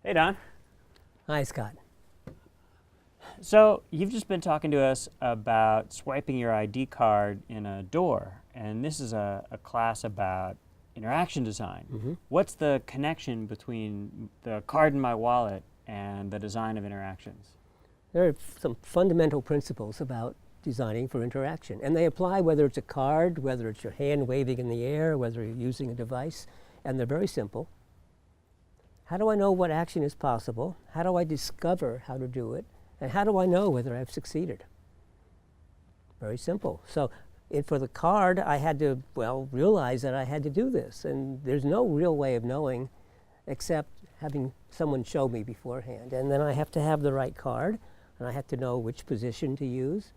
Hey, Don. Hi, Scott. So, you've just been talking to us about swiping your ID card in a door, and this is a class about interaction design. What's the connection between the card in my wallet and the design of interactions? There are some fundamental principles about designing for interaction, and they apply whether it's a card, whether it's your hand waving in the air, whether you're using a device, and they're very simple. How do I know what action is possible? How do I discover how to do it? And how do I know whether I've succeeded? Very simple. So for the card, I had to, realize that I had to do this. And there's no real way of knowing except having someone show me beforehand. And then I have to have the right card, and I have to know which position to use.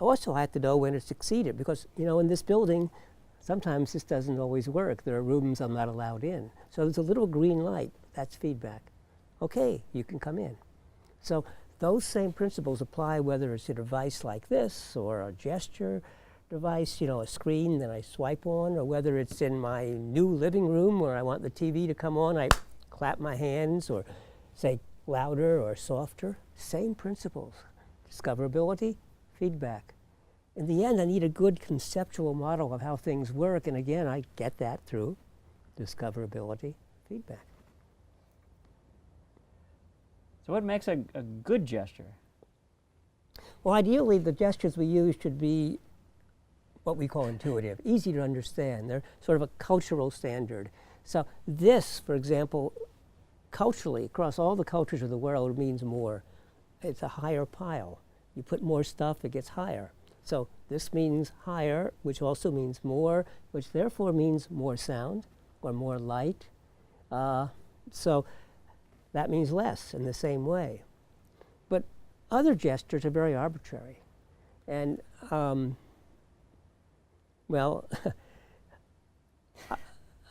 Also, I have to know when it succeeded, because, in this building, sometimes this doesn't always work. There are rooms I'm not allowed in. So there's a little green light. That's feedback. Okay, you can come in. So those same principles apply whether it's a device like this or a gesture device, a screen that I swipe on, or whether it's in my new living room where I want the TV to come on, I clap my hands or say louder or softer. Same principles. Discoverability, feedback. In the end, I need a good conceptual model of how things work, and again, I get that through discoverability, feedback. So, what makes a good gesture? Well, ideally, the gestures we use should be what we call intuitive, easy to understand. They're sort of a cultural standard. So this, for example, culturally, across all the cultures of the world, means more. It's a higher pile. You put more stuff, it gets higher. So this means higher, which also means more, which therefore means more sound or more light. So that means less in the same way. But other gestures are very arbitrary. And, I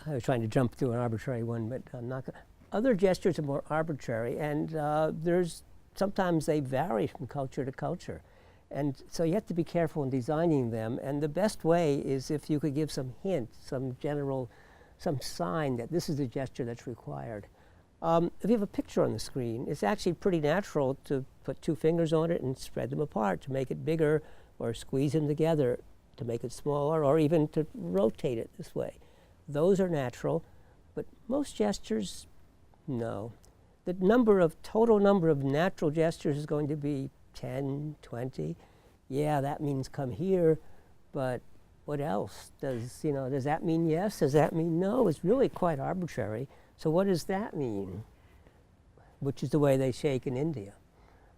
was trying to jump to an arbitrary one, but I'm not going to. Other gestures are more arbitrary, and sometimes they vary from culture to culture. And so you have to be careful in designing them. And the best way is if you could give some hint, some sign that this is the gesture that's required. If you have a picture on the screen, it's actually pretty natural to put two fingers on it and spread them apart to make it bigger, or squeeze them together to make it smaller, or even to rotate it this way. Those are natural, but most gestures, no. The total number of natural gestures is going to be 10, 20. Yeah, that means come here, but what else? Does that mean yes? Does that mean no? It's really quite arbitrary. So what does that mean? Which is the way they shake in India.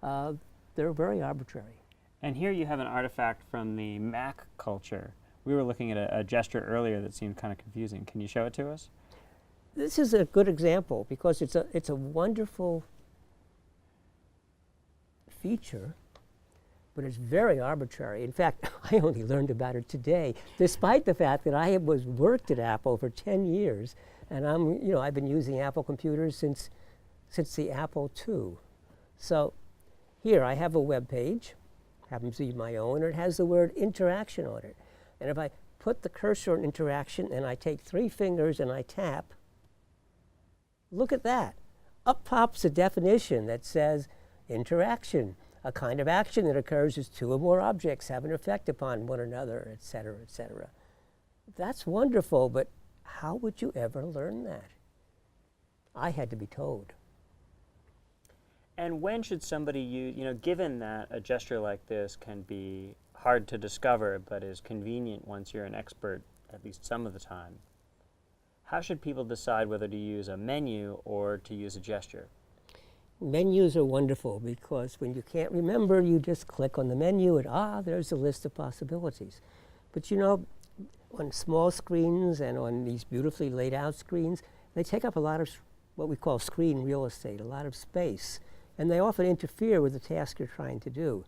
They're very arbitrary. And here you have an artifact from the Mac culture. We were looking at a gesture earlier that seemed kind of confusing. Can you show it to us? This is a good example because it's a wonderful feature, but it's very arbitrary. In fact, I only learned about it today, despite the fact that I worked at Apple for 10 years, and I've been using Apple computers since the Apple II. So here I have a web page, happens to be my own, and it has the word interaction on it. And if I put the cursor on interaction and I take 3 fingers and I tap, look at that. Up pops a definition that says interaction, a kind of action that occurs as 2 or more objects have an effect upon one another, et cetera, et cetera. That's wonderful, but how would you ever learn that? I had to be told. And when should somebody use, given that a gesture like this can be hard to discover but is convenient once you're an expert, at least some of the time, how should people decide whether to use a menu or to use a gesture? Menus are wonderful because when you can't remember, you just click on the menu and there's a list of possibilities. But on small screens and on these beautifully laid out screens, they take up a lot of what we call screen real estate, a lot of space, and they often interfere with the task you're trying to do.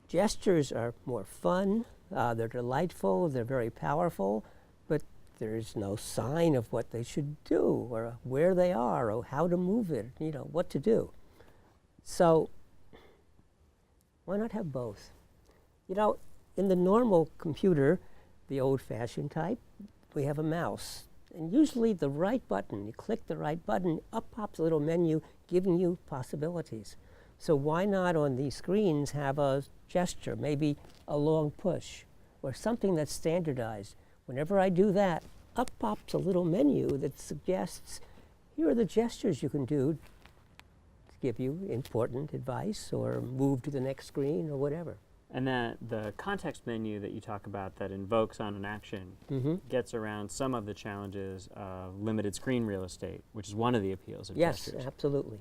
Gestures are more fun, they're delightful, they're very powerful, but there's no sign of what they should do or where they are or how to move it, what to do. So why not have both? In the normal computer, the old-fashioned type, we have a mouse And usually the right button, you click the right button, up pops a little menu giving you possibilities. So why not on these screens have a gesture, maybe a long push, or something that's standardized. Whenever I do that, up pops a little menu that suggests, here are the gestures you can do to give you important advice or move to the next screen or whatever. And that the context menu that you talk about that invokes on an action gets around some of the challenges of limited screen real estate, which is one of the appeals of gestures. Yes, absolutely.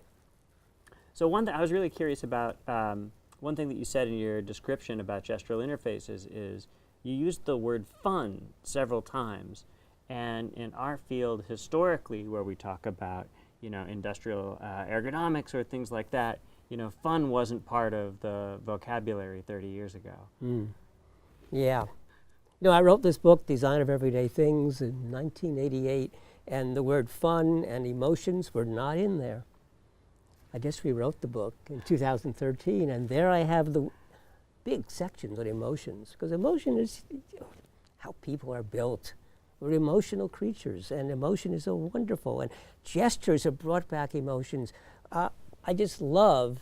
So one thing I was really curious about, one thing that you said in your description about gestural interfaces is you used the word fun several times. And in our field historically, where we talk about, industrial ergonomics or things like that, fun wasn't part of the vocabulary 30 years ago. Yeah. I wrote this book, Design of Everyday Things, in 1988, and the word fun and emotions were not in there. I just rewrote the book in 2013, and there I have the big sections on emotions, because emotion is how people are built. We're emotional creatures, and emotion is so wonderful, and gestures have brought back emotions. I just love,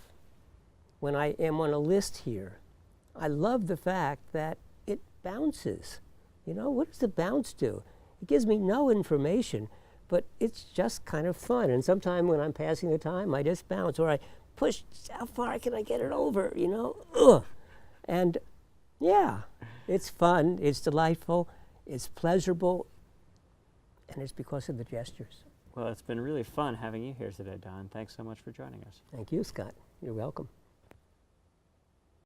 when I am on a list here, I love the fact that it bounces. What does the bounce do? It gives me no information, but it's just kind of fun. And sometimes when I'm passing the time, I just bounce, or I push, how far can I get it over, And yeah, it's fun, it's delightful, it's pleasurable, and it's because of the gestures. Well, it's been really fun having you here today, Don. Thanks so much for joining us. Thank you, Scott. You're welcome.